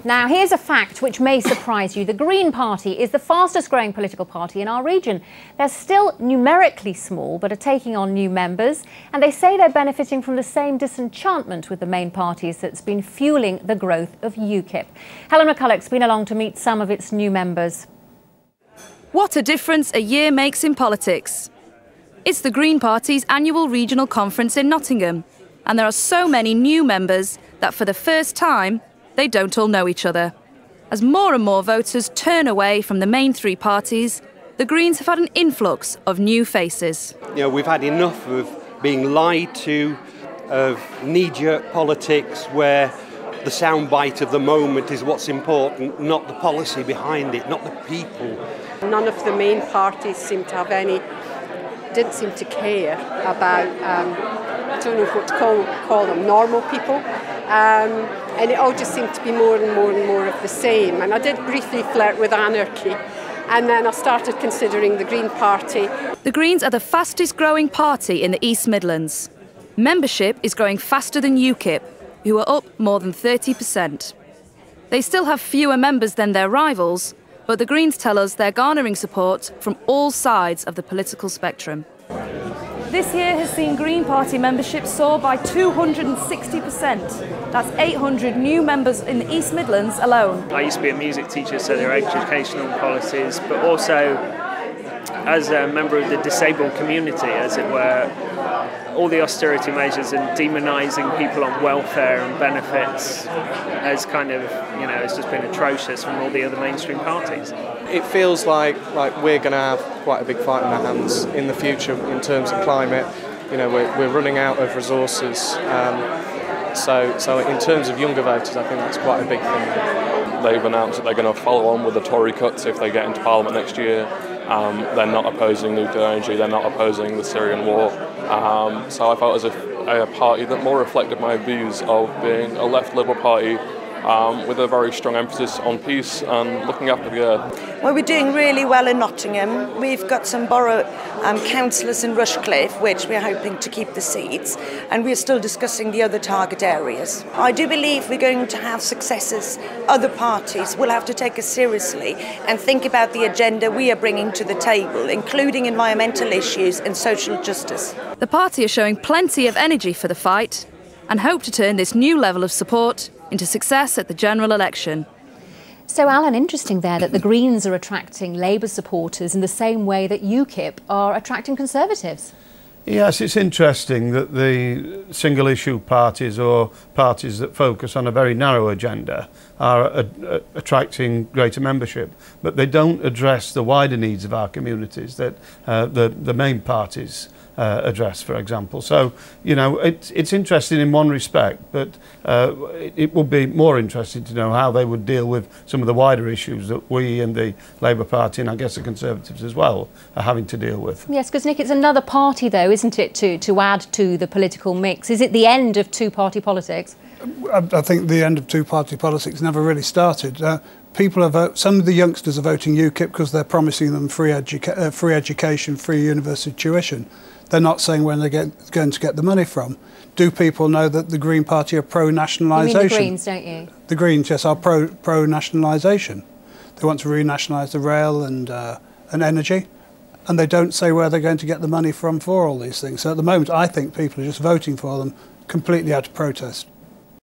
Now, here's a fact which may surprise you. The Green Party is the fastest growing political party in our region. They're still numerically small, but are taking on new members. And they say they're benefiting from the same disenchantment with the main parties that's been fueling the growth of UKIP. Helen McCulloch's been along to meet some of its new members. What a difference a year makes in politics. It's the Green Party's annual regional conference in Nottingham. And there are so many new members that for the first time, they don't all know each other. As more and more voters turn away from the main three parties, the Greens have had an influx of new faces. You know, we've had enough of being lied to, of knee-jerk politics where the soundbite of the moment is what's important, not the policy behind it, not the people. None of the main parties seem to have didn't seem to care about, I don't know what to call them, normal people. And it all just seemed to be more and more and more of the same. And I did briefly flirt with anarchy, and then I started considering the Green Party. The Greens are the fastest growing party in the East Midlands. Membership is growing faster than UKIP, who are up more than 30%. They still have fewer members than their rivals, but the Greens tell us they're garnering support from all sides of the political spectrum. This year has seen Green Party membership soar by 260%. That's 800 new members in the East Midlands alone. I used to be a music teacher, so there are educational policies, but also as a member of the disabled community, as it were, all the austerity measures and demonising people on welfare and benefits has kind of, it's just been atrocious from all the other mainstream parties. It feels like we're going to have quite a big fight in our hands in the future in terms of climate. We're running out of resources. So in terms of younger voters, I think that's quite a big thing. They've announced that they're going to follow on with the Tory cuts if they get into Parliament next year. They're not opposing nuclear energy, they're not opposing the Syrian war. So I felt as if a party that more reflected my views of being a left Liberal party with a very strong emphasis on peace and looking after the earth. Well, we're doing really well in Nottingham. We've got some borough councillors in Rushcliffe, which we're hoping to keep the seats, and we're still discussing the other target areas. I do believe we're going to have successes. Other parties will have to take us seriously and think about the agenda we are bringing to the table, including environmental issues and social justice. The party is showing plenty of energy for the fight and hope to turn this new level of support into success at the general election. So, Alan, interesting there that the Greens are attracting Labour supporters in the same way that UKIP are attracting Conservatives. Yes, it's interesting that the single-issue parties or parties that focus on a very narrow agenda are attracting greater membership, but they don't address the wider needs of our communities that the main parties address, for example. So, it's interesting in one respect, but it would be more interesting to know how they would deal with some of the wider issues that we and the Labour Party, and I guess the Conservatives as well, are having to deal with. Yes, because, Nick, it's another party, though, isn't it, to add to the political mix? Is it the end of two-party politics? I think the end of two-party politics never really started. Some of the youngsters are voting UKIP because they're promising them free education, free university tuition. They're not saying when they're going to get the money from. Do people know that the Green Party are pro-nationalisation? You mean the Greens, don't you? The Greens, yes, are pro-nationalisation. They want to renationalise the rail and energy, and they don't say where they're going to get the money from for all these things. So at the moment, I think people are just voting for them completely out of protest.